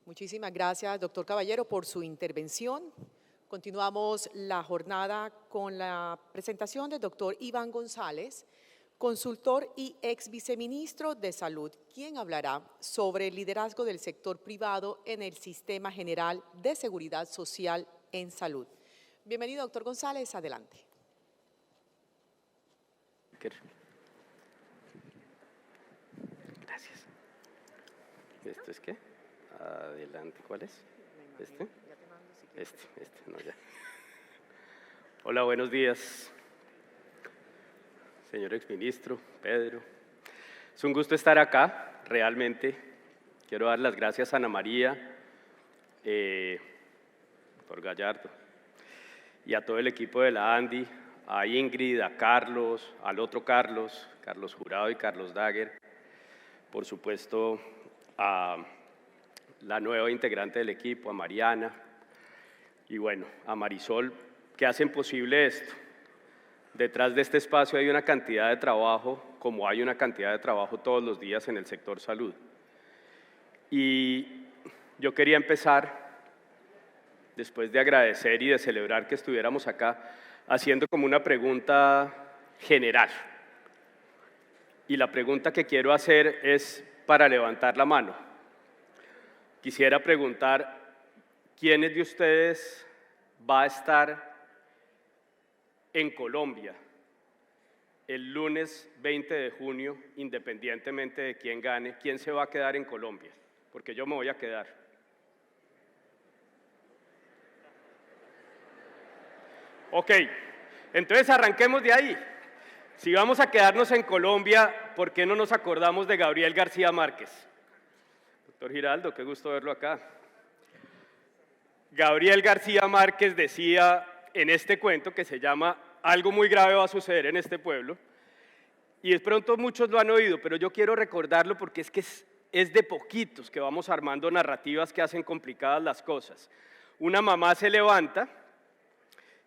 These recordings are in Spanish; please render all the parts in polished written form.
Muchísimas gracias, doctor Caballero, por su intervención. Continuamos la jornada con la presentación del doctor Iván González, consultor y ex viceministro de Salud, quien hablará sobre el liderazgo del sector privado en el Sistema General de Seguridad Social en Salud. Bienvenido, doctor González, adelante. Gracias. ¿Esto es qué? Adelante, ¿cuál es? ¿Este? No, ya. Hola, buenos días, señor exministro, Pedro. Es un gusto estar acá, realmente. Quiero dar las gracias a Ana María, por Gallardo, y a todo el equipo de la ANDI, a Ingrid, a Carlos, al otro Carlos, Carlos Jurado y Carlos Daguer, por supuesto a la nueva integrante del equipo, a Mariana, y bueno, a Marisol, que hacen posible esto. Detrás de este espacio hay una cantidad de trabajo, como hay una cantidad de trabajo todos los días en el sector salud. Y yo quería empezar, después de agradecer y de celebrar que estuviéramos acá, haciendo como una pregunta general. Y la pregunta que quiero hacer es para levantar la mano. Quisiera preguntar, ¿quiénes de ustedes va a estar en Colombia el lunes 20 de junio, independientemente de quién gane? ¿Quién se va a quedar en Colombia? Porque yo me voy a quedar. Ok, entonces arranquemos de ahí. Si vamos a quedarnos en Colombia, ¿por qué no nos acordamos de Gabriel García Márquez? Doctor Giraldo, qué gusto verlo acá. Gabriel García Márquez decía en este cuento que se llama Algo muy grave va a suceder en este pueblo, y de pronto muchos lo han oído, pero yo quiero recordarlo porque es de poquitos que vamos armando narrativas que hacen complicadas las cosas. Una mamá se levanta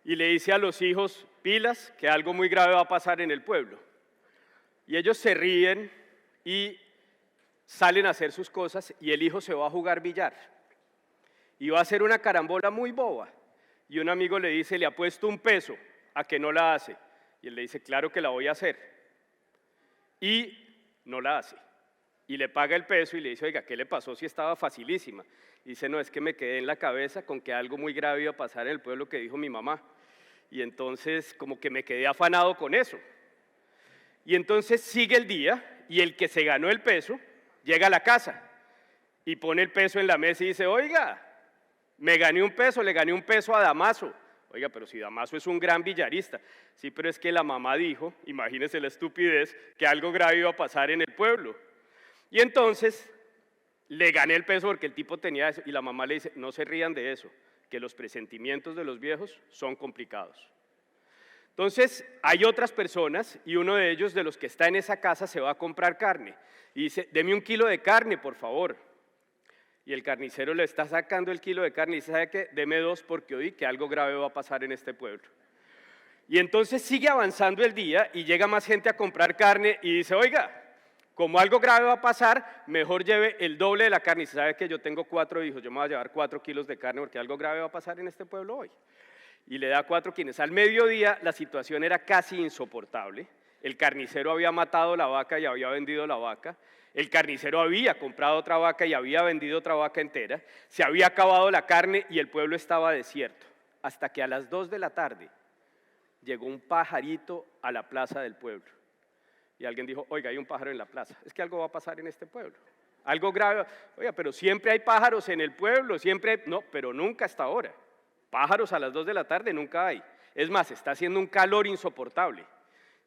y le dice a los hijos, pilas, que algo muy grave va a pasar en el pueblo. Y ellos se ríen y salen a hacer sus cosas y el hijo se va a jugar billar. Y va a hacer una carambola muy boba. Y un amigo le dice, le apuesto un peso a que no la hace. Y él le dice, claro que la voy a hacer. Y no la hace. Y le paga el peso y le dice, oiga, ¿qué le pasó si estaba facilísima? Y dice, no, es que me quedé en la cabeza con que algo muy grave iba a pasar en el pueblo que dijo mi mamá. Y entonces como que me quedé afanado con eso. Y entonces sigue el día y el que se ganó el peso llega a la casa y pone el peso en la mesa y dice, oiga, me gané un peso, le gané un peso a Damaso. Oiga, pero si Damaso es un gran billarista. Sí, pero es que la mamá dijo, imagínese la estupidez, que algo grave iba a pasar en el pueblo. Y entonces le gané el peso porque el tipo tenía eso y la mamá le dice, no se rían de eso, que los presentimientos de los viejos son complicados. Entonces hay otras personas y uno de ellos, de los que está en esa casa, se va a comprar carne y dice, deme 1 kilo de carne, por favor. Y el carnicero le está sacando el kilo de carne y dice, ¿sabe qué? Deme 2 porque oí que algo grave va a pasar en este pueblo. Y entonces sigue avanzando el día y llega más gente a comprar carne y dice, oiga, como algo grave va a pasar, mejor lleve el doble de la carne. Y sabe que yo tengo 4 hijos, yo me voy a llevar 4 kilos de carne porque algo grave va a pasar en este pueblo hoy. Y le da 4 quines. Al mediodía la situación era casi insoportable. El carnicero había matado la vaca y había vendido la vaca. El carnicero había comprado otra vaca y había vendido otra vaca entera. Se había acabado la carne y el pueblo estaba desierto. Hasta que a las 2 de la tarde llegó un pajarito a la plaza del pueblo. Y alguien dijo, oiga, hay un pájaro en la plaza. Es que algo va a pasar en este pueblo. Algo grave. Oiga, pero siempre hay pájaros en el pueblo, siempre hay... No, pero nunca hasta ahora. Pájaros a las 2 de la tarde nunca hay. Es más, está haciendo un calor insoportable.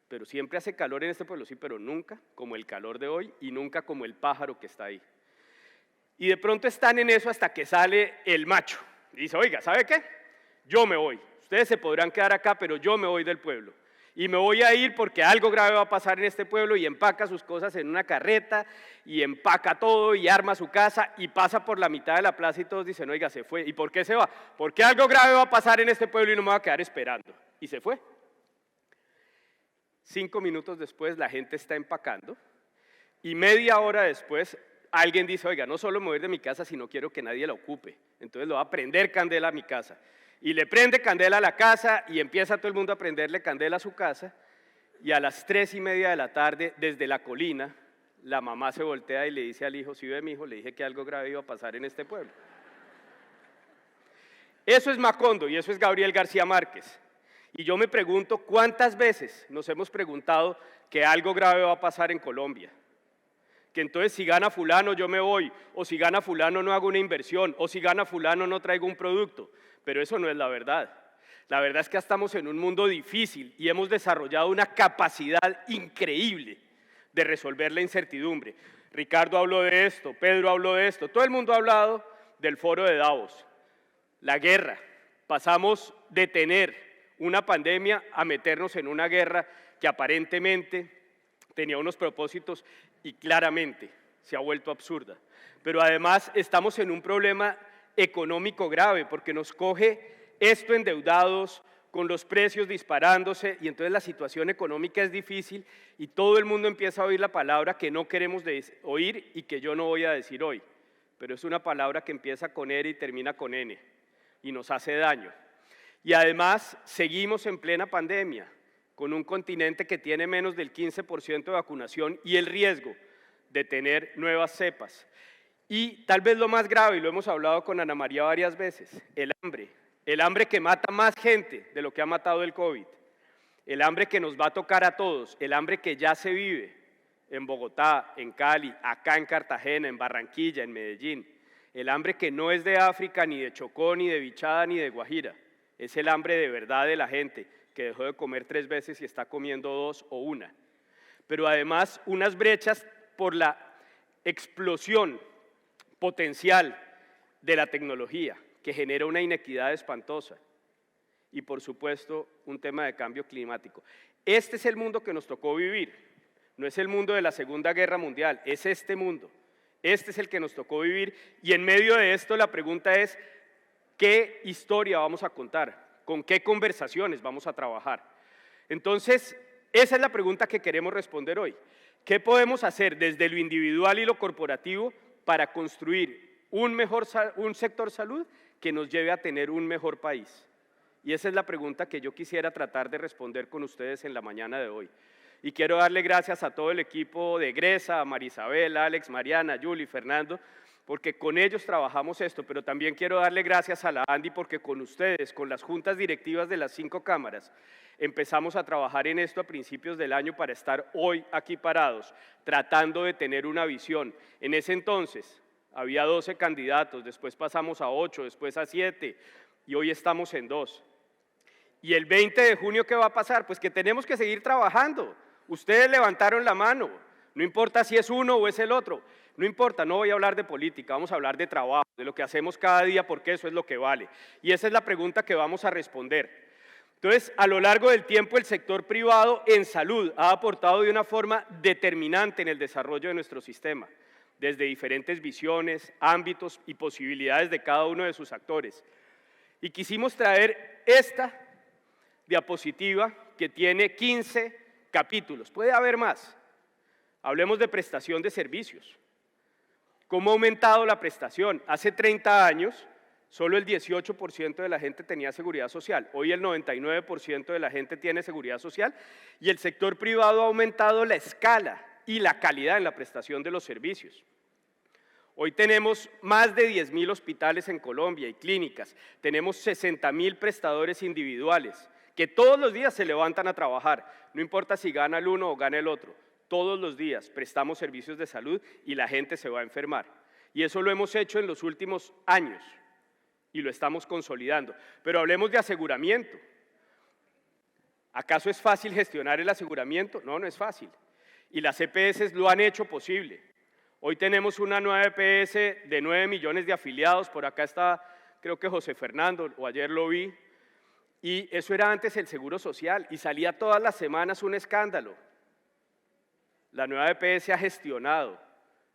Pero siempre hace calor en este pueblo, sí, pero nunca como el calor de hoy y nunca como el pájaro que está ahí. Y de pronto están en eso hasta que sale el macho. Y dice, oiga, ¿sabe qué? Yo me voy. Ustedes se podrán quedar acá, pero yo me voy del pueblo. Y me voy a ir porque algo grave va a pasar en este pueblo, y empaca sus cosas en una carreta y empaca todo y arma su casa y pasa por la mitad de la plaza y todos dicen, oiga, se fue. ¿Y por qué se va? Porque algo grave va a pasar en este pueblo y no me voy a quedar esperando. Y se fue. 5 minutos después la gente está empacando y media hora después alguien dice, oiga, no solo me voy a ir de mi casa, sino quiero que nadie la ocupe. Entonces le va a prender candela a mi casa. Y le prende candela a la casa y empieza todo el mundo a prenderle candela a su casa. Y a las 3:30 de la tarde, desde la colina, la mamá se voltea y le dice al hijo, si ve mi hijo, le dije que algo grave iba a pasar en este pueblo. Eso es Macondo y eso es Gabriel García Márquez. Y yo me pregunto, ¿cuántas veces nos hemos preguntado que algo grave va a pasar en Colombia? Que entonces si gana fulano yo me voy, o si gana fulano no hago una inversión, o si gana fulano no traigo un producto. Pero eso no es la verdad. La verdad es que estamos en un mundo difícil y hemos desarrollado una capacidad increíble de resolver la incertidumbre. Ricardo habló de esto, Pedro habló de esto, todo el mundo ha hablado del foro de Davos. La guerra, pasamos de tener una pandemia a meternos en una guerra que aparentemente tenía unos propósitos y claramente se ha vuelto absurda. Pero además estamos en un problema económico grave porque nos coge esto endeudados, con los precios disparándose y entonces la situación económica es difícil y todo el mundo empieza a oír la palabra que no queremos oír y que yo no voy a decir hoy. Pero es una palabra que empieza con R y termina con N y nos hace daño. Y además seguimos en plena pandemia, con un continente que tiene menos del 15% de vacunación y el riesgo de tener nuevas cepas. Y tal vez lo más grave, y lo hemos hablado con Ana María varias veces, el hambre que mata más gente de lo que ha matado el COVID, el hambre que nos va a tocar a todos, el hambre que ya se vive en Bogotá, en Cali, acá en Cartagena, en Barranquilla, en Medellín, el hambre que no es de África, ni de Chocó, ni de Bichada, ni de Guajira, es el hambre de verdad de la gente que dejó de comer 3 veces y está comiendo 2 o 1. Pero además unas brechas por la explosión potencial de la tecnología que genera una inequidad espantosa y por supuesto un tema de cambio climático. Este es el mundo que nos tocó vivir, no es el mundo de la Segunda Guerra Mundial, es este mundo, este es el que nos tocó vivir y en medio de esto la pregunta es ¿qué historia vamos a contar? ¿Con qué conversaciones vamos a trabajar? Entonces, esa es la pregunta que queremos responder hoy. ¿Qué podemos hacer desde lo individual y lo corporativo para construir un sector salud que nos lleve a tener un mejor país? Y esa es la pregunta que yo quisiera tratar de responder con ustedes en la mañana de hoy. Y quiero darle gracias a todo el equipo de Gresa, a Marisabel, Alex, Mariana, Yuli, Fernando, porque con ellos trabajamos esto, pero también quiero darle gracias a la Andy porque con ustedes, con las juntas directivas de las 5 cámaras, empezamos a trabajar en esto a principios del año para estar hoy aquí parados, tratando de tener una visión. En ese entonces había 12 candidatos, después pasamos a 8, después a 7 y hoy estamos en 2. ¿Y el 20 de junio qué va a pasar? Pues que tenemos que seguir trabajando. Ustedes levantaron la mano, no importa si es uno o es el otro. No importa, no voy a hablar de política, vamos a hablar de trabajo, de lo que hacemos cada día, porque eso es lo que vale. Y esa es la pregunta que vamos a responder. Entonces, a lo largo del tiempo, el sector privado en salud ha aportado de una forma determinante en el desarrollo de nuestro sistema, desde diferentes visiones, ámbitos y posibilidades de cada uno de sus actores. Y quisimos traer esta diapositiva que tiene 15 capítulos. Puede haber más. Hablemos de prestación de servicios. ¿Cómo ha aumentado la prestación? Hace 30 años, solo el 18% de la gente tenía seguridad social. Hoy el 99% de la gente tiene seguridad social y el sector privado ha aumentado la escala y la calidad en la prestación de los servicios. Hoy tenemos más de 10.000 hospitales en Colombia y clínicas. Tenemos 60.000 prestadores individuales que todos los días se levantan a trabajar. No importa si gana el uno o gana el otro. Todos los días prestamos servicios de salud y la gente se va a enfermar. Y eso lo hemos hecho en los últimos años y lo estamos consolidando. Pero hablemos de aseguramiento. ¿Acaso es fácil gestionar el aseguramiento? No, no es fácil. Y las EPS lo han hecho posible. Hoy tenemos una nueva EPS de 9 millones de afiliados. Por acá está, creo que José Fernando, o ayer lo vi. Y eso era antes el Seguro Social y salía todas las semanas un escándalo. La nueva EPS ha gestionado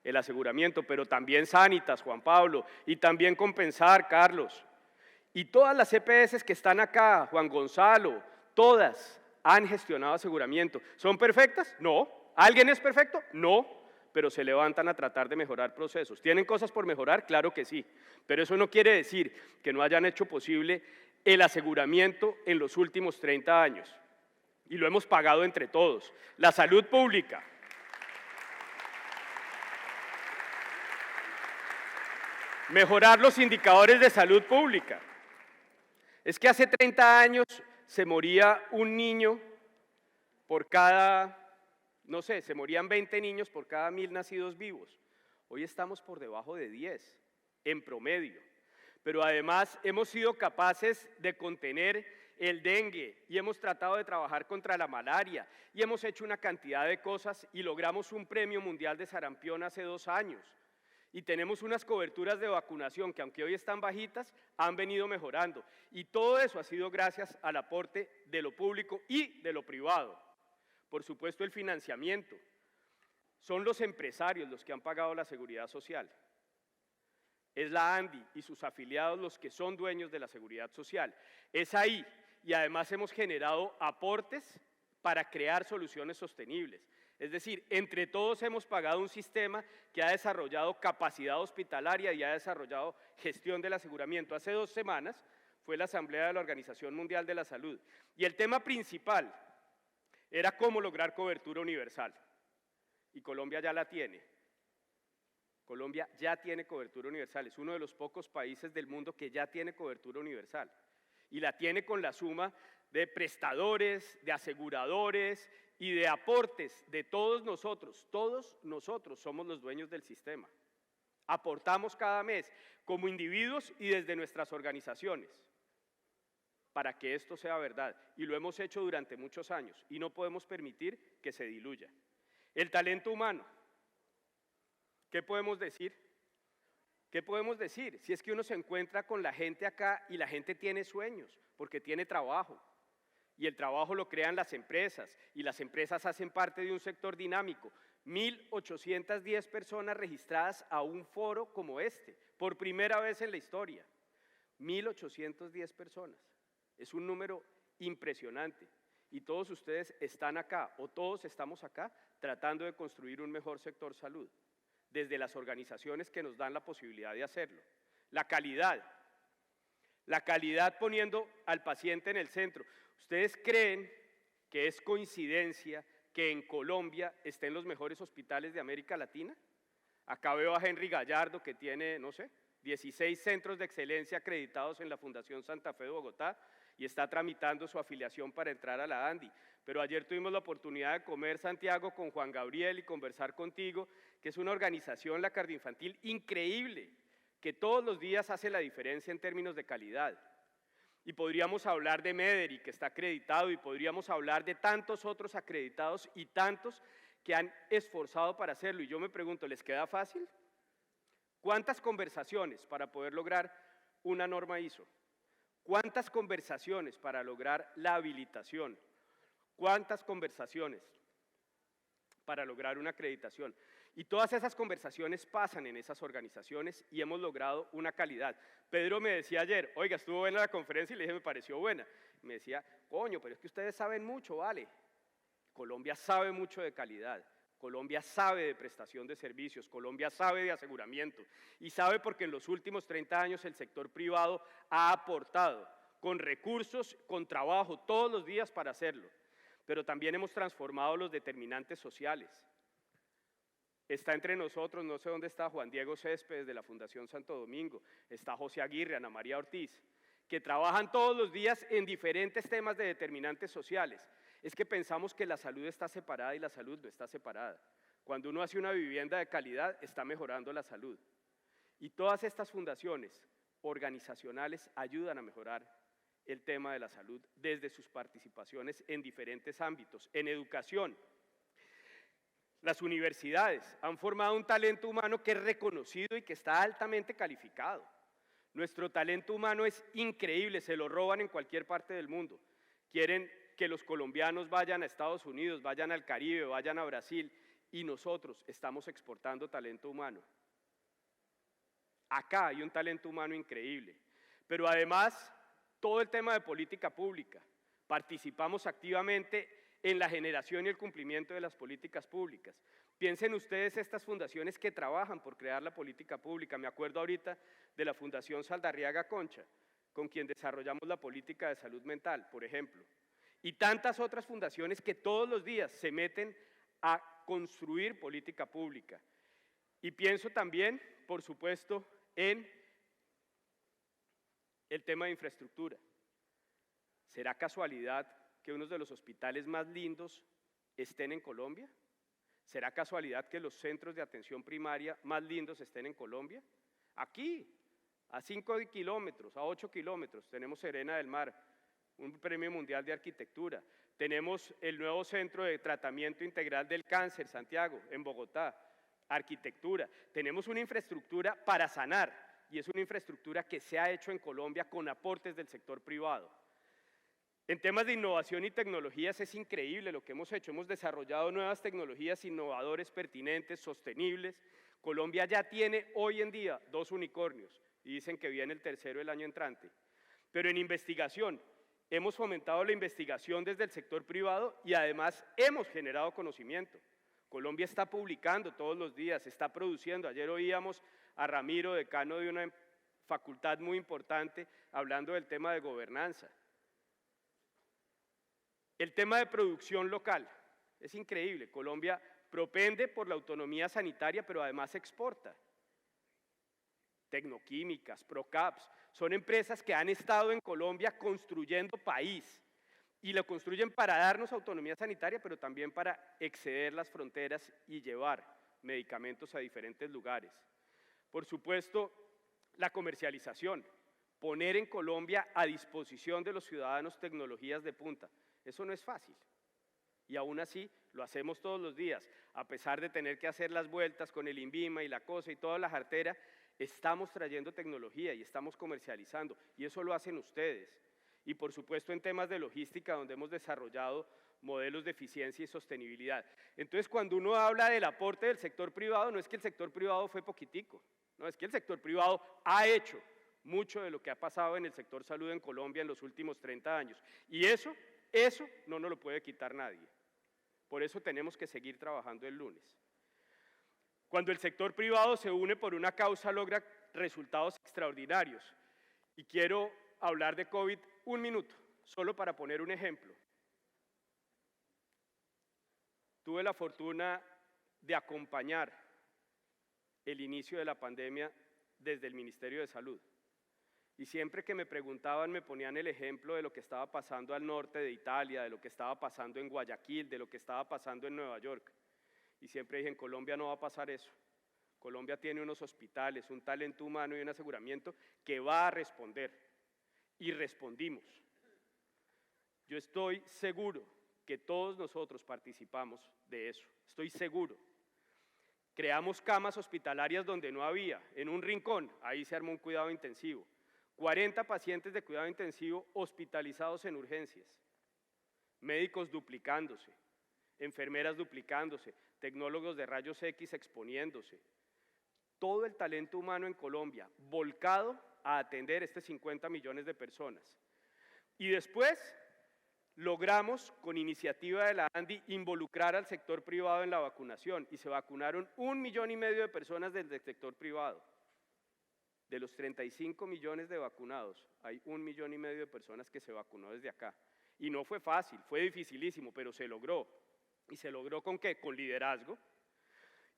el aseguramiento, pero también Sanitas, Juan Pablo, y también Compensar, Carlos. Y todas las EPS que están acá, Juan Gonzalo, todas han gestionado aseguramiento. ¿Son perfectas? No. ¿Alguien es perfecto? No. pero se levantan a tratar de mejorar procesos. ¿Tienen cosas por mejorar? Claro que sí, pero eso no quiere decir que no hayan hecho posible el aseguramiento en los últimos 30 años. Y lo hemos pagado entre todos. La salud pública. Mejorar los indicadores de salud pública. Es que hace 30 años se moría un niño por cada, no sé, se morían 20 niños por cada 1000 nacidos vivos. Hoy estamos por debajo de 10, en promedio. Pero además hemos sido capaces de contener el dengue y hemos tratado de trabajar contra la malaria y hemos hecho una cantidad de cosas y logramos un premio mundial de sarampión hace 2 años. Y tenemos unas coberturas de vacunación que, aunque hoy están bajitas, han venido mejorando. Y todo eso ha sido gracias al aporte de lo público y de lo privado. Por supuesto, el financiamiento. Son los empresarios los que han pagado la seguridad social. Es la ANDI y sus afiliados los que son dueños de la seguridad social. Es ahí. Y además hemos generado aportes para crear soluciones sostenibles. Es decir, entre todos hemos pagado un sistema que ha desarrollado capacidad hospitalaria y ha desarrollado gestión del aseguramiento. Hace 2 semanas fue la Asamblea de la Organización Mundial de la Salud y el tema principal era cómo lograr cobertura universal. Y Colombia ya la tiene. Colombia ya tiene cobertura universal, es uno de los pocos países del mundo que ya tiene cobertura universal. Y la tiene con la suma de prestadores, de aseguradores y de aportes de todos nosotros somos los dueños del sistema. Aportamos cada mes como individuos y desde nuestras organizaciones para que esto sea verdad y lo hemos hecho durante muchos años y no podemos permitir que se diluya. El talento humano, ¿qué podemos decir? ¿Qué podemos decir? Si es que uno se encuentra con la gente acá y la gente tiene sueños porque tiene trabajo. Y el trabajo lo crean las empresas, y las empresas hacen parte de un sector dinámico. 1.810 personas registradas a un foro como este, por primera vez en la historia. 1.810 personas. Es un número impresionante. Y todos ustedes están acá, o todos estamos acá, tratando de construir un mejor sector salud, desde las organizaciones que nos dan la posibilidad de hacerlo. La calidad poniendo al paciente en el centro. ¿Ustedes creen que es coincidencia que en Colombia estén los mejores hospitales de América Latina? Acá veo a Henry Gallardo, que tiene, no sé, 16 centros de excelencia acreditados en la Fundación Santa Fe de Bogotá y está tramitando su afiliación para entrar a la ANDI. Pero ayer tuvimos la oportunidad de comer, Santiago, con Juan Gabriel y conversar contigo, que es una organización, la Cardioinfantil, increíble, que todos los días hace la diferencia en términos de calidad. Y podríamos hablar de Mederi, que está acreditado, y podríamos hablar de tantos otros acreditados y tantos que han esforzado para hacerlo. Y yo me pregunto, ¿les queda fácil? ¿Cuántas conversaciones para poder lograr una norma ISO? ¿Cuántas conversaciones para lograr la habilitación? ¿Cuántas conversaciones para lograr una acreditación? Y todas esas conversaciones pasan en esas organizaciones y hemos logrado una calidad. Pedro me decía ayer, oiga, estuvo buena la conferencia, y le dije, me pareció buena. Me decía, coño, pero es que ustedes saben mucho, vale. Colombia sabe mucho de calidad, Colombia sabe de prestación de servicios, Colombia sabe de aseguramiento y sabe porque en los últimos 30 años el sector privado ha aportado con recursos, con trabajo todos los días para hacerlo. Pero también hemos transformado los determinantes sociales. Está entre nosotros, no sé dónde está Juan Diego Céspedes de la Fundación Santo Domingo, está José Aguirre, Ana María Ortiz, que trabajan todos los días en diferentes temas de determinantes sociales. Es que pensamos que la salud está separada y la salud no está separada. Cuando uno hace una vivienda de calidad, está mejorando la salud. Y todas estas fundaciones organizacionales ayudan a mejorar el tema de la salud desde sus participaciones en diferentes ámbitos, en educación. Las universidades han formado un talento humano que es reconocido y que está altamente calificado. Nuestro talento humano es increíble, se lo roban en cualquier parte del mundo. Quieren que los colombianos vayan a Estados Unidos, vayan al Caribe, vayan a Brasil, y nosotros estamos exportando talento humano. Acá hay un talento humano increíble, pero además todo el tema de política pública. Participamos activamente en la generación y el cumplimiento de las políticas públicas. Piensen ustedes estas fundaciones que trabajan por crear la política pública. Me acuerdo ahorita de la Fundación Saldarriaga Concha, con quien desarrollamos la política de salud mental, por ejemplo. Y tantas otras fundaciones que todos los días se meten a construir política pública. Y pienso también, por supuesto, en el tema de infraestructura. ¿Será casualidad que uno de los hospitales más lindos estén en Colombia? ¿Será casualidad que los centros de atención primaria más lindos estén en Colombia? Aquí, a 5 kilómetros, a 8 kilómetros, tenemos Serena del Mar, un premio mundial de arquitectura. Tenemos el nuevo centro de tratamiento integral del cáncer, Santiago, en Bogotá, arquitectura. Tenemos una infraestructura para sanar y es una infraestructura que se ha hecho en Colombia con aportes del sector privado. En temas de innovación y tecnologías es increíble lo que hemos hecho. Hemos desarrollado nuevas tecnologías innovadoras, pertinentes, sostenibles. Colombia ya tiene hoy en día 2 unicornios y dicen que viene el tercero el año entrante. Pero en investigación, hemos fomentado la investigación desde el sector privado y además hemos generado conocimiento. Colombia está publicando todos los días, está produciendo. Ayer oíamos a Ramiro, decano de una facultad muy importante, hablando del tema de gobernanza. El tema de producción local, es increíble, Colombia propende por la autonomía sanitaria, pero además exporta. Tecnoquímicas, Procaps, son empresas que han estado en Colombia construyendo país y lo construyen para darnos autonomía sanitaria, pero también para exceder las fronteras y llevar medicamentos a diferentes lugares. Por supuesto, la comercialización, poner en Colombia a disposición de los ciudadanos tecnologías de punta. Eso no es fácil y aún así lo hacemos todos los días. A pesar de tener que hacer las vueltas con el INVIMA y la cosa y toda la jartera, estamos trayendo tecnología y estamos comercializando y eso lo hacen ustedes. Y por supuesto en temas de logística donde hemos desarrollado modelos de eficiencia y sostenibilidad. Entonces cuando uno habla del aporte del sector privado, no es que el sector privado fue poquitico, no, es que el sector privado ha hecho mucho de lo que ha pasado en el sector salud en Colombia en los últimos 30 años. Y eso no nos lo puede quitar nadie. Por eso tenemos que seguir trabajando el lunes. Cuando el sector privado se une por una causa, logra resultados extraordinarios. Y quiero hablar de COVID un minuto, solo para poner un ejemplo. Tuve la fortuna de acompañar el inicio de la pandemia desde el Ministerio de Salud. Y siempre que me preguntaban, me ponían el ejemplo de lo que estaba pasando al norte de Italia, de lo que estaba pasando en Guayaquil, de lo que estaba pasando en Nueva York. Y siempre dije, en Colombia no va a pasar eso. Colombia tiene unos hospitales, un talento humano y un aseguramiento que va a responder. Y respondimos. Yo estoy seguro que todos nosotros participamos de eso, estoy seguro. Creamos camas hospitalarias donde no había, en un rincón, ahí se armó un cuidado intensivo. 40 pacientes de cuidado intensivo hospitalizados en urgencias, médicos duplicándose, enfermeras duplicándose, tecnólogos de rayos X exponiéndose. Todo el talento humano en Colombia volcado a atender 50 millones de personas. Y después logramos, con iniciativa de la ANDI, involucrar al sector privado en la vacunación y se vacunaron 1,5 millones de personas desde el sector privado. De los 35 millones de vacunados, hay 1,5 millones de personas que se vacunó desde acá. Y no fue fácil, fue dificilísimo, pero se logró. ¿Y se logró con qué? Con liderazgo.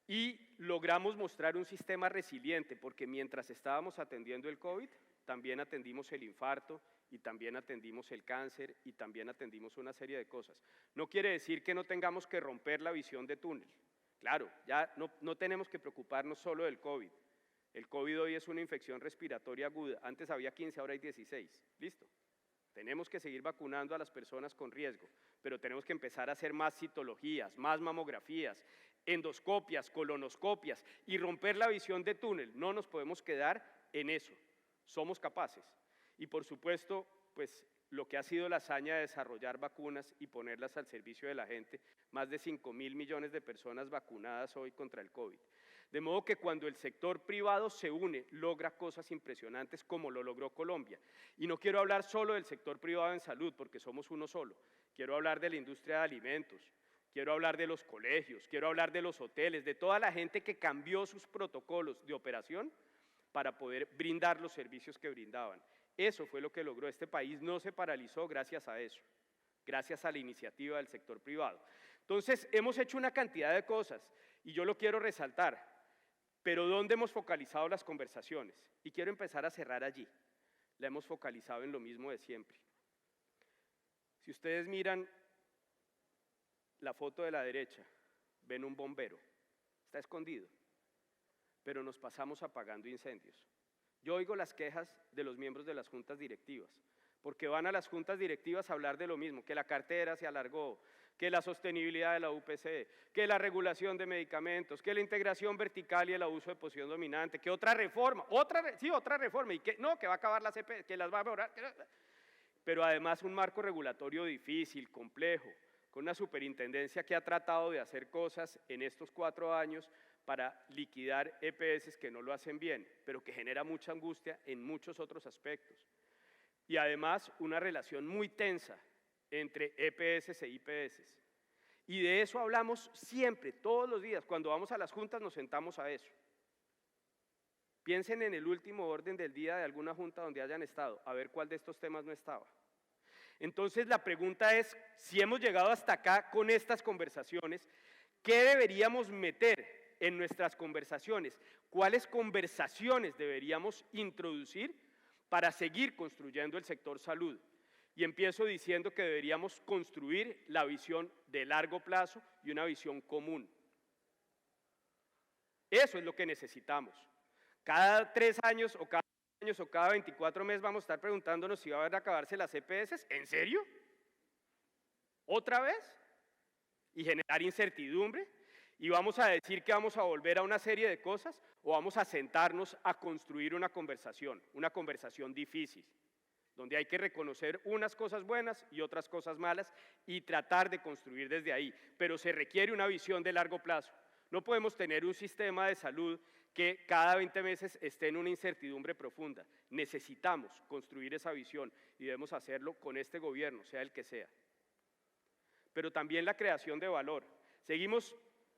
Y logramos mostrar un sistema resiliente, porque mientras estábamos atendiendo el COVID, también atendimos el infarto, y también atendimos el cáncer, y también atendimos una serie de cosas. No quiere decir que no tengamos que romper la visión de túnel. Claro, ya no tenemos que preocuparnos solo del COVID. El COVID hoy es una infección respiratoria aguda, antes había 15, ahora hay 16, listo. Tenemos que seguir vacunando a las personas con riesgo, pero tenemos que empezar a hacer más citologías, más mamografías, endoscopias, colonoscopias y romper la visión de túnel. No nos podemos quedar en eso, somos capaces. Y por supuesto, pues lo que ha sido la hazaña de desarrollar vacunas y ponerlas al servicio de la gente, más de 5.000 millones de personas vacunadas hoy contra el COVID. De modo que cuando el sector privado se une, logra cosas impresionantes como lo logró Colombia. Y no quiero hablar solo del sector privado en salud, porque somos uno solo. Quiero hablar de la industria de alimentos, quiero hablar de los colegios, quiero hablar de los hoteles, de toda la gente que cambió sus protocolos de operación para poder brindar los servicios que brindaban. Eso fue lo que logró. Este país no se paralizó gracias a eso, gracias a la iniciativa del sector privado. Entonces, hemos hecho una cantidad de cosas y yo lo quiero resaltar, pero ¿dónde hemos focalizado las conversaciones? Y quiero empezar a cerrar allí. La hemos focalizado en lo mismo de siempre. Si ustedes miran la foto de la derecha, ven un bombero, está escondido, pero nos pasamos apagando incendios. Yo oigo las quejas de los miembros de las juntas directivas, porque van a las juntas directivas a hablar de lo mismo, que la cartera se alargó, que la sostenibilidad de la UPC, que la regulación de medicamentos, que la integración vertical y el abuso de posición dominante, que otra reforma, otra reforma, y que no, que va a acabar la CP, que las va a mejorar, pero además un marco regulatorio difícil, complejo, con una superintendencia que ha tratado de hacer cosas en estos 4 años para liquidar EPS que no lo hacen bien, pero que genera mucha angustia en muchos otros aspectos. Y además una relación muy tensa entre EPS e IPS. Y de eso hablamos siempre, todos los días. Cuando vamos a las juntas nos sentamos a eso. Piensen en el último orden del día de alguna junta donde hayan estado, a ver cuál de estos temas no estaba. Entonces la pregunta es, si hemos llegado hasta acá con estas conversaciones, ¿qué deberíamos meter en nuestras conversaciones? ¿Cuáles conversaciones deberíamos introducir para seguir construyendo el sector salud? Y empiezo diciendo que deberíamos construir la visión de largo plazo y una visión común. Eso es lo que necesitamos. Cada 3 años o cada años o cada 24 meses vamos a estar preguntándonos si van a acabarse las EPS. ¿En serio? ¿Otra vez? Y generar incertidumbre. ¿Y vamos a decir que vamos a volver a una serie de cosas o vamos a sentarnos a construir una conversación difícil, donde hay que reconocer unas cosas buenas y otras cosas malas y tratar de construir desde ahí? Pero se requiere una visión de largo plazo. No podemos tener un sistema de salud que cada 20 meses esté en una incertidumbre profunda. Necesitamos construir esa visión y debemos hacerlo con este gobierno, sea el que sea. Pero también la creación de valor. Seguimos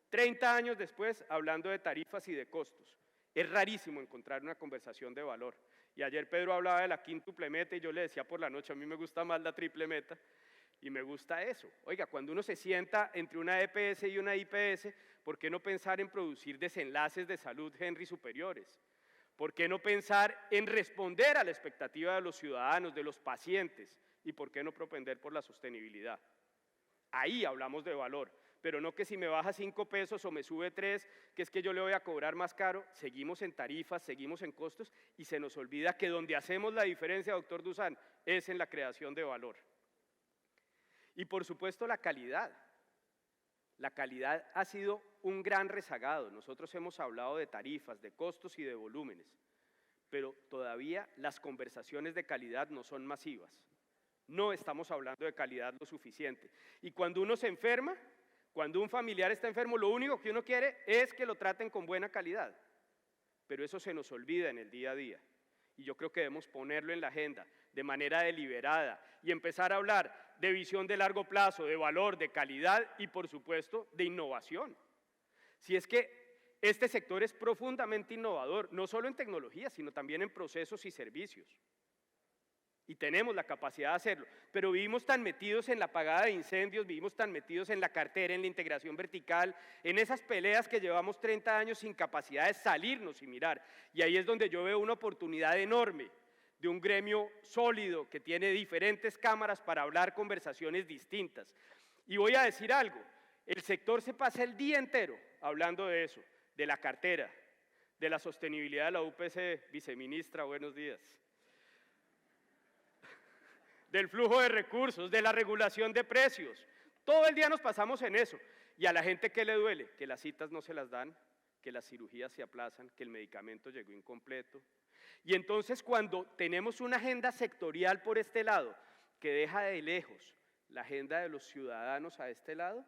30 años después hablando de tarifas y de costos. Es rarísimo encontrar una conversación de valor. Y ayer Pedro hablaba de la quíntuple meta y yo le decía por la noche, a mí me gusta más la triple meta. Y me gusta eso. Oiga, cuando uno se sienta entre una EPS y una IPS, ¿por qué no pensar en producir desenlaces de salud, Henry, superiores? ¿Por qué no pensar en responder a la expectativa de los ciudadanos, de los pacientes? ¿Y por qué no propender por la sostenibilidad? Ahí hablamos de valor, pero no que si me baja 5 pesos o me sube 3, que es que yo le voy a cobrar más caro. Seguimos en tarifas, seguimos en costos y se nos olvida que donde hacemos la diferencia, doctor Dusan, es en la creación de valor. Y por supuesto la calidad. La calidad ha sido un gran rezagado. Nosotros hemos hablado de tarifas, de costos y de volúmenes, pero todavía las conversaciones de calidad no son masivas. No estamos hablando de calidad lo suficiente. Y cuando uno se enferma, cuando un familiar está enfermo, lo único que uno quiere es que lo traten con buena calidad. Pero eso se nos olvida en el día a día. Y yo creo que debemos ponerlo en la agenda de manera deliberada y empezar a hablar de visión de largo plazo, de valor, de calidad y, por supuesto, de innovación. Si es que este sector es profundamente innovador, no solo en tecnología, sino también en procesos y servicios. Y tenemos la capacidad de hacerlo, pero vivimos tan metidos en la apagada de incendios, vivimos tan metidos en la cartera, en la integración vertical, en esas peleas que llevamos 30 años sin capacidad de salirnos y mirar. Y ahí es donde yo veo una oportunidad enorme de un gremio sólido que tiene diferentes cámaras para hablar conversaciones distintas. Y voy a decir algo, el sector se pasa el día entero hablando de eso, de la cartera, de la sostenibilidad de la UPC, viceministra, buenos días. Del flujo de recursos, de la regulación de precios. Todo el día nos pasamos en eso. ¿Y a la gente qué le duele? Que las citas no se las dan, que las cirugías se aplazan, que el medicamento llegó incompleto. Y entonces cuando tenemos una agenda sectorial por este lado, que deja de lejos la agenda de los ciudadanos a este lado,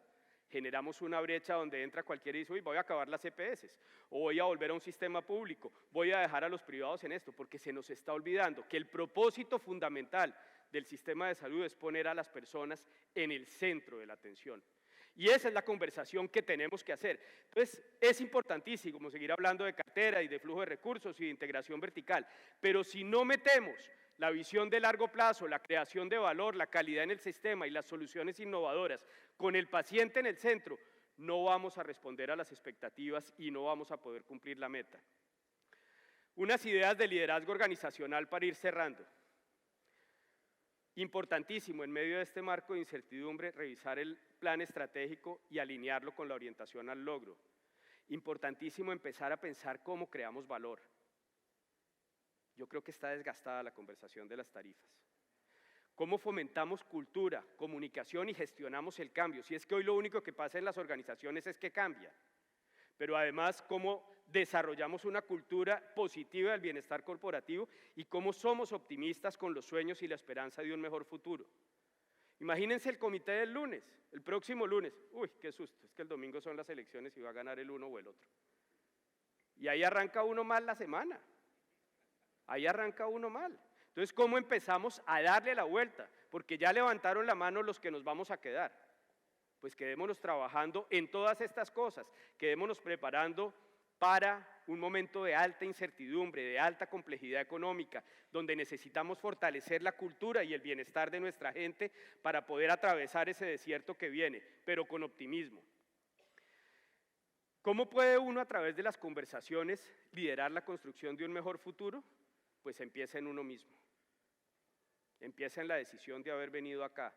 generamos una brecha donde entra cualquiera y dice, uy, voy a acabar las EPS, o voy a volver a un sistema público, voy a dejar a los privados en esto, porque se nos está olvidando que el propósito fundamental del sistema de salud es poner a las personas en el centro de la atención. Y esa es la conversación que tenemos que hacer. Entonces, es importantísimo seguir hablando de cartera y de flujo de recursos y de integración vertical, pero si no metemos la visión de largo plazo, la creación de valor, la calidad en el sistema y las soluciones innovadoras con el paciente en el centro, no vamos a responder a las expectativas y no vamos a poder cumplir la meta. Unas ideas de liderazgo organizacional para ir cerrando. Importantísimo en medio de este marco de incertidumbre revisar el plan estratégico y alinearlo con la orientación al logro. Importantísimo empezar a pensar cómo creamos valor. Yo creo que está desgastada la conversación de las tarifas. ¿Cómo fomentamos cultura, comunicación y gestionamos el cambio? Si es que hoy lo único que pasa en las organizaciones es que cambia. Pero además, cómo desarrollamos una cultura positiva del bienestar corporativo y cómo somos optimistas con los sueños y la esperanza de un mejor futuro. Imagínense el comité del lunes, el próximo lunes. Uy, qué susto, es que el domingo son las elecciones y va a ganar el uno o el otro. Y ahí arranca uno mal la semana. Ahí arranca uno mal. Entonces, ¿cómo empezamos a darle la vuelta? Porque ya levantaron la mano los que nos vamos a quedar. Pues quedémonos trabajando en todas estas cosas, quedémonos preparando para un momento de alta incertidumbre, de alta complejidad económica, donde necesitamos fortalecer la cultura y el bienestar de nuestra gente para poder atravesar ese desierto que viene, pero con optimismo. ¿Cómo puede uno a través de las conversaciones liderar la construcción de un mejor futuro? Pues empieza en uno mismo, empieza en la decisión de haber venido acá.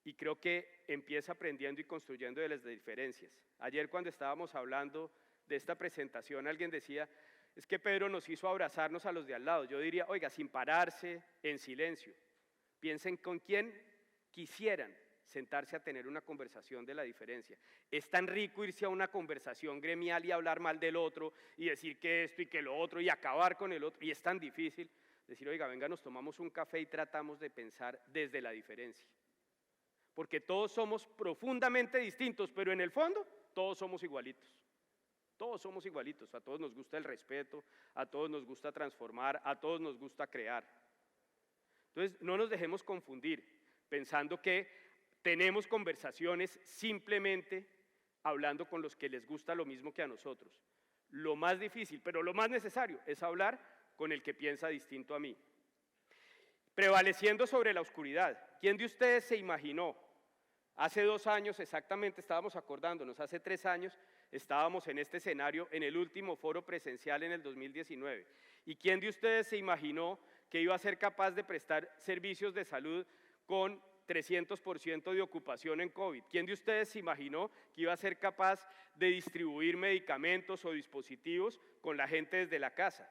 Y creo que empieza aprendiendo y construyendo de las diferencias. Ayer cuando estábamos hablando de esta presentación, alguien decía, es que Pedro nos hizo abrazarnos a los de al lado. Yo diría, oiga, sin pararse, en silencio. Piensen con quién quisieran sentarse a tener una conversación de la diferencia. Es tan rico irse a una conversación gremial y hablar mal del otro y decir que esto y que lo otro y acabar con el otro. Y es tan difícil decir, oiga, venga, nos tomamos un café y tratamos de pensar desde la diferencia. Porque todos somos profundamente distintos, pero en el fondo todos somos igualitos. Todos somos igualitos, a todos nos gusta el respeto, a todos nos gusta transformar, a todos nos gusta crear. Entonces, no nos dejemos confundir pensando que tenemos conversaciones simplemente hablando con los que les gusta lo mismo que a nosotros. Lo más difícil, pero lo más necesario, es hablar con el que piensa distinto a mí. Prevaleciendo sobre la oscuridad. ¿Quién de ustedes se imaginó? Hace 2 años exactamente, estábamos acordándonos, hace 3 años estábamos en este escenario en el último foro presencial en el 2019. ¿Y quién de ustedes se imaginó que iba a ser capaz de prestar servicios de salud con 300% de ocupación en COVID? ¿Quién de ustedes se imaginó que iba a ser capaz de distribuir medicamentos o dispositivos con la gente desde la casa?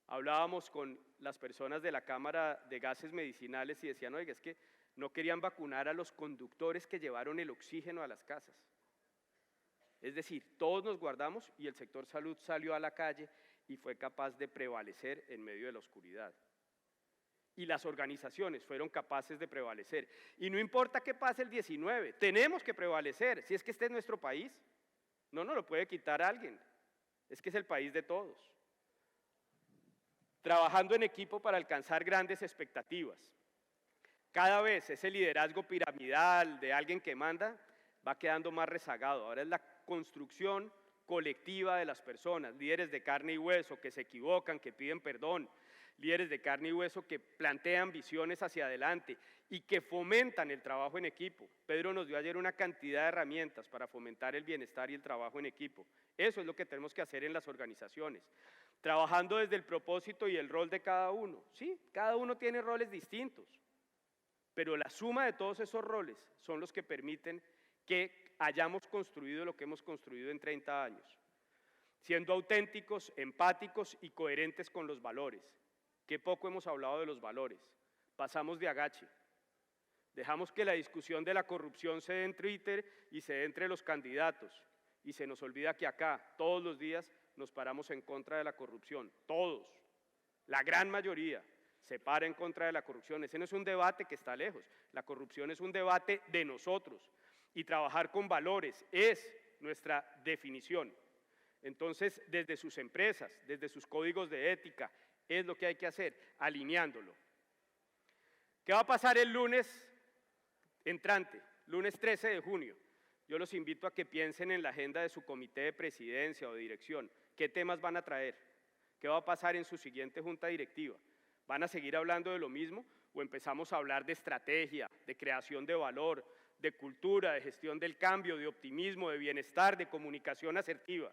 Hablábamos con las personas de la Cámara de Gases Medicinales y decían, oiga, es que no querían vacunar a los conductores que llevaron el oxígeno a las casas. Es decir, todos nos guardamos y el sector salud salió a la calle y fue capaz de prevalecer en medio de la oscuridad. Y las organizaciones fueron capaces de prevalecer. Y no importa qué pase el 19, tenemos que prevalecer, si es que este es nuestro país. No nos lo puede quitar alguien, es que es el país de todos. Trabajando en equipo para alcanzar grandes expectativas. Cada vez ese liderazgo piramidal de alguien que manda va quedando más rezagado. Ahora es la construcción colectiva de las personas, líderes de carne y hueso que se equivocan, que piden perdón, líderes de carne y hueso que plantean visiones hacia adelante y que fomentan el trabajo en equipo. Pedro nos dio ayer una cantidad de herramientas para fomentar el bienestar y el trabajo en equipo. Eso es lo que tenemos que hacer en las organizaciones, trabajando desde el propósito y el rol de cada uno. Sí, cada uno tiene roles distintos, pero la suma de todos esos roles son los que permiten que hayamos construido lo que hemos construido en 30 años, siendo auténticos, empáticos y coherentes con los valores. Qué poco hemos hablado de los valores, pasamos de agache, dejamos que la discusión de la corrupción se dé en Twitter y se dé entre los candidatos, y se nos olvida que acá todos los días nos paramos en contra de la corrupción, todos, la gran mayoría. Se para en contra de la corrupción. Ese no es un debate que está lejos, la corrupción es un debate de nosotros y trabajar con valores es nuestra definición. Entonces, desde sus empresas, desde sus códigos de ética, es lo que hay que hacer, alineándolo. ¿Qué va a pasar el lunes entrante? lunes 13 de junio. Yo los invito a que piensen en la agenda de su comité de presidencia o de dirección. ¿Qué temas van a traer? ¿Qué va a pasar en su siguiente junta directiva? ¿Van a seguir hablando de lo mismo o empezamos a hablar de estrategia, de creación de valor, de cultura, de gestión del cambio, de optimismo, de bienestar, de comunicación asertiva?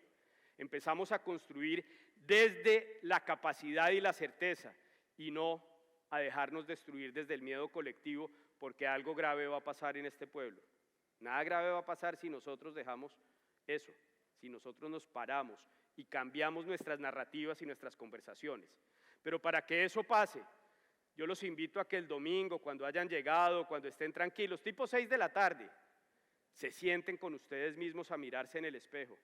Empezamos a construir desde la capacidad y la certeza y no a dejarnos destruir desde el miedo colectivo, porque algo grave va a pasar en este pueblo. Nada grave va a pasar si nosotros dejamos eso, si nosotros nos paramos y cambiamos nuestras narrativas y nuestras conversaciones. Pero para que eso pase, yo los invito a que el domingo, cuando hayan llegado, cuando estén tranquilos, tipo 6 de la tarde, se sienten con ustedes mismos a mirarse en el espejo.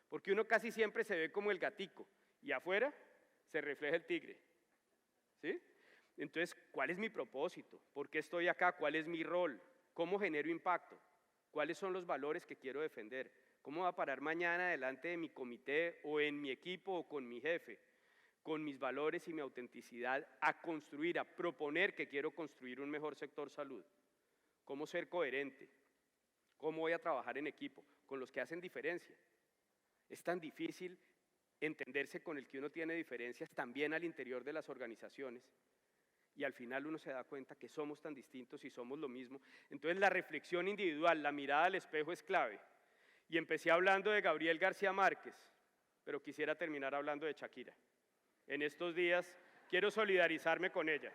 Porque uno casi siempre se ve como el gatico y afuera se refleja el tigre. ¿Sí? Entonces, ¿cuál es mi propósito? ¿Por qué estoy acá? ¿Cuál es mi rol? ¿Cómo genero impacto? ¿Cuáles son los valores que quiero defender? ¿Cómo va a parar mañana delante de mi comité o en mi equipo o con mi jefe? Con mis valores y mi autenticidad a construir, a proponer que quiero construir un mejor sector salud. ¿Cómo ser coherente? ¿Cómo voy a trabajar en equipo? Con los que hacen diferencia. Es tan difícil entenderse con el que uno tiene diferencias también al interior de las organizaciones y al final uno se da cuenta que somos tan distintos y somos lo mismo. Entonces la reflexión individual, la mirada al espejo es clave. Y empecé hablando de Gabriel García Márquez, pero quisiera terminar hablando de Shakira. En estos días quiero solidarizarme con ella.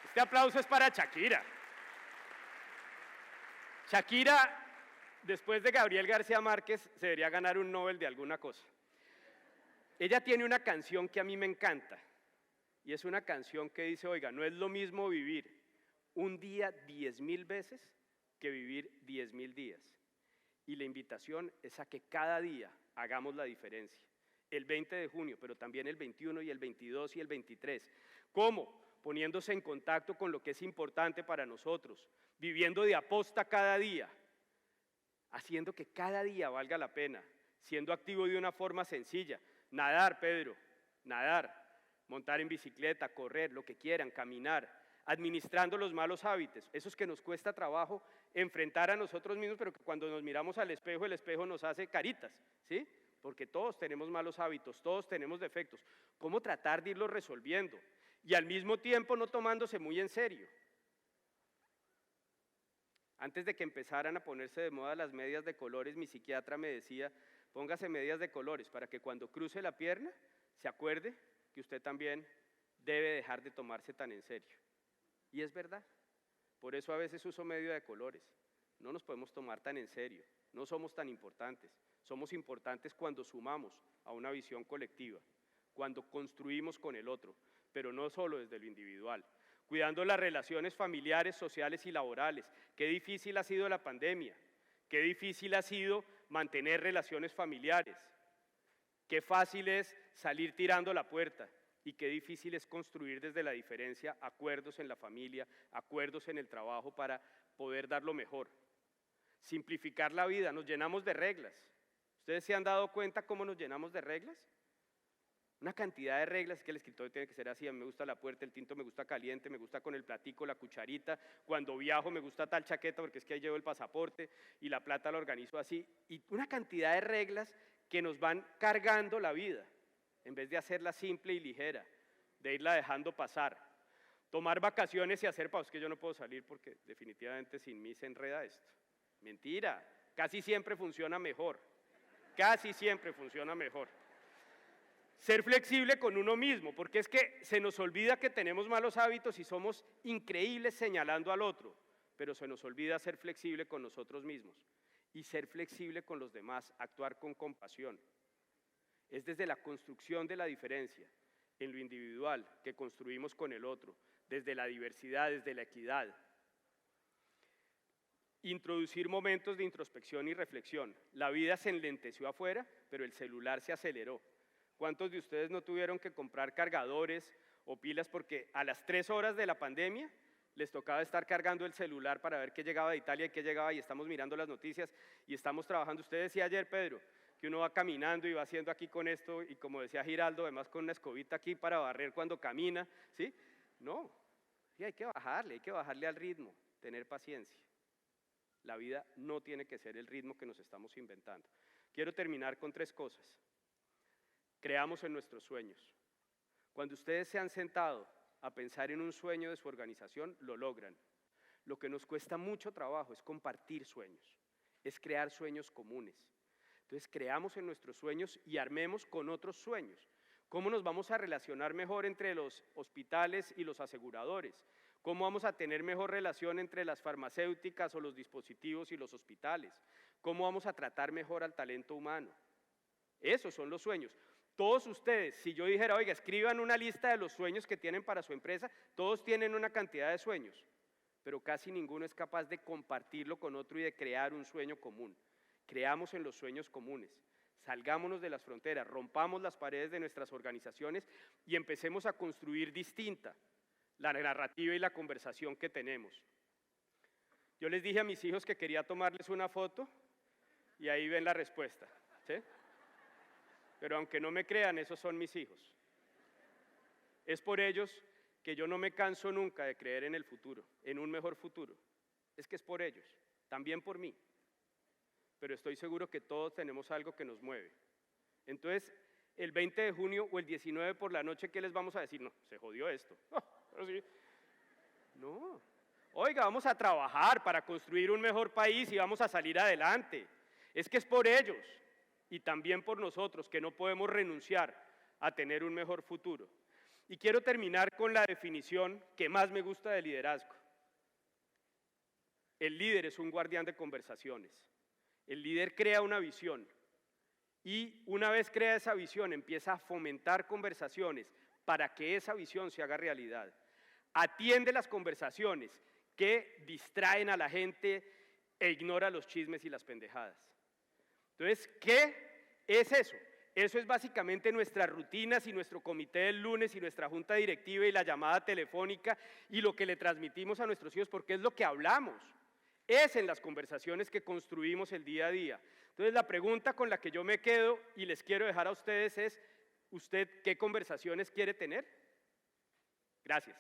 Este aplauso es para Shakira. Shakira, después de Gabriel García Márquez, se debería ganar un Nobel de alguna cosa. Ella tiene una canción que a mí me encanta, y es una canción que dice, oiga, no es lo mismo vivir un día 10.000 veces que vivir 10.000 días. Y la invitación es a que cada día hagamos la diferencia. El 20 de junio, pero también el 21 y el 22 y el 23. ¿Cómo? Poniéndose en contacto con lo que es importante para nosotros, viviendo de aposta cada día, haciendo que cada día valga la pena, siendo activo de una forma sencilla. Nadar, Pedro, nadar, montar en bicicleta, correr, lo que quieran, caminar, administrando los malos hábitos, esos que nos cuesta trabajo enfrentar a nosotros mismos, pero que cuando nos miramos al espejo, el espejo nos hace caritas, ¿sí? Porque todos tenemos malos hábitos, todos tenemos defectos. ¿Cómo tratar de irlos resolviendo? Y al mismo tiempo no tomándose muy en serio. Antes de que empezaran a ponerse de moda las medias de colores, mi psiquiatra me decía, póngase medias de colores para que cuando cruce la pierna se acuerde que usted también debe dejar de tomarse tan en serio. Y es verdad, por eso a veces uso media de colores. No nos podemos tomar tan en serio, no somos tan importantes. Somos importantes cuando sumamos a una visión colectiva, cuando construimos con el otro, pero no solo desde lo individual. Cuidando las relaciones familiares, sociales y laborales. Qué difícil ha sido la pandemia, qué difícil ha sido mantener relaciones familiares, qué fácil es salir tirando la puerta y qué difícil es construir desde la diferencia acuerdos en la familia, acuerdos en el trabajo para poder dar lo mejor. Simplificar la vida, nos llenamos de reglas. ¿Ustedes se han dado cuenta cómo nos llenamos de reglas? Una cantidad de reglas, es que el escritorio tiene que ser así, a mí me gusta la puerta, el tinto me gusta caliente, me gusta con el platico, la cucharita, cuando viajo me gusta tal chaqueta porque es que ahí llevo el pasaporte y la plata la organizo así. Y una cantidad de reglas que nos van cargando la vida, en vez de hacerla simple y ligera, de irla dejando pasar. Tomar vacaciones y hacer pausas, que yo no puedo salir porque definitivamente sin mí se enreda esto. Mentira, casi siempre funciona mejor, casi siempre funciona mejor. Ser flexible con uno mismo, porque es que se nos olvida que tenemos malos hábitos y somos increíbles señalando al otro, pero se nos olvida ser flexible con nosotros mismos y ser flexible con los demás, actuar con compasión. Es desde la construcción de la diferencia, en lo individual, que construimos con el otro, desde la diversidad, desde la equidad. Introducir momentos de introspección y reflexión. La vida se enlenteció afuera, pero el celular se aceleró. ¿Cuántos de ustedes no tuvieron que comprar cargadores o pilas porque a las 3 horas de la pandemia les tocaba estar cargando el celular para ver qué llegaba de Italia y qué llegaba y estamos mirando las noticias y estamos trabajando? Usted decía ayer, Pedro, que uno va caminando y va haciendo aquí con esto, y como decía Giraldo, además con una escobita aquí para barrer cuando camina, ¿sí? No, y hay que bajarle al ritmo, tener paciencia. La vida no tiene que ser el ritmo que nos estamos inventando. Quiero terminar con 3 cosas. Creamos en nuestros sueños. Cuando ustedes se han sentado a pensar en un sueño de su organización, lo logran. Lo que nos cuesta mucho trabajo es compartir sueños, es crear sueños comunes. Entonces, creamos en nuestros sueños y armemos con otros sueños. ¿Cómo nos vamos a relacionar mejor entre los hospitales y los aseguradores? ¿Cómo vamos a tener mejor relación entre las farmacéuticas o los dispositivos y los hospitales? ¿Cómo vamos a tratar mejor al talento humano? Esos son los sueños. Todos ustedes, si yo dijera, oiga, escriban una lista de los sueños que tienen para su empresa, todos tienen una cantidad de sueños, pero casi ninguno es capaz de compartirlo con otro y de crear un sueño común. Creamos en los sueños comunes, salgámonos de las fronteras, rompamos las paredes de nuestras organizaciones y empecemos a construir distinta la narrativa y la conversación que tenemos. Yo les dije a mis hijos que quería tomarles una foto y ahí ven la respuesta, ¿sí? Pero aunque no me crean, esos son mis hijos. Es por ellos que yo no me canso nunca de creer en el futuro, en un mejor futuro. Es que es por ellos, también por mí. Pero estoy seguro que todos tenemos algo que nos mueve. Entonces, el 20 de junio o el 19 por la noche, ¿qué les vamos a decir? No, se jodió esto. Pero sí. No. Oiga, vamos a trabajar para construir un mejor país y vamos a salir adelante. Es que es por ellos y también por nosotros que no podemos renunciar a tener un mejor futuro. Y quiero terminar con la definición que más me gusta de liderazgo. El líder es un guardián de conversaciones. El líder crea una visión y una vez crea esa visión empieza a fomentar conversaciones para que esa visión se haga realidad. Atiende las conversaciones que distraen a la gente e ignora los chismes y las pendejadas. Entonces, ¿qué es eso? Eso es básicamente nuestras rutinas y nuestro comité del lunes y nuestra junta directiva y la llamada telefónica y lo que le transmitimos a nuestros hijos porque es lo que hablamos. Es en las conversaciones que construimos el día a día. Entonces, la pregunta con la que yo me quedo y les quiero dejar a ustedes es, ¿usted qué conversaciones quiere tener? Gracias.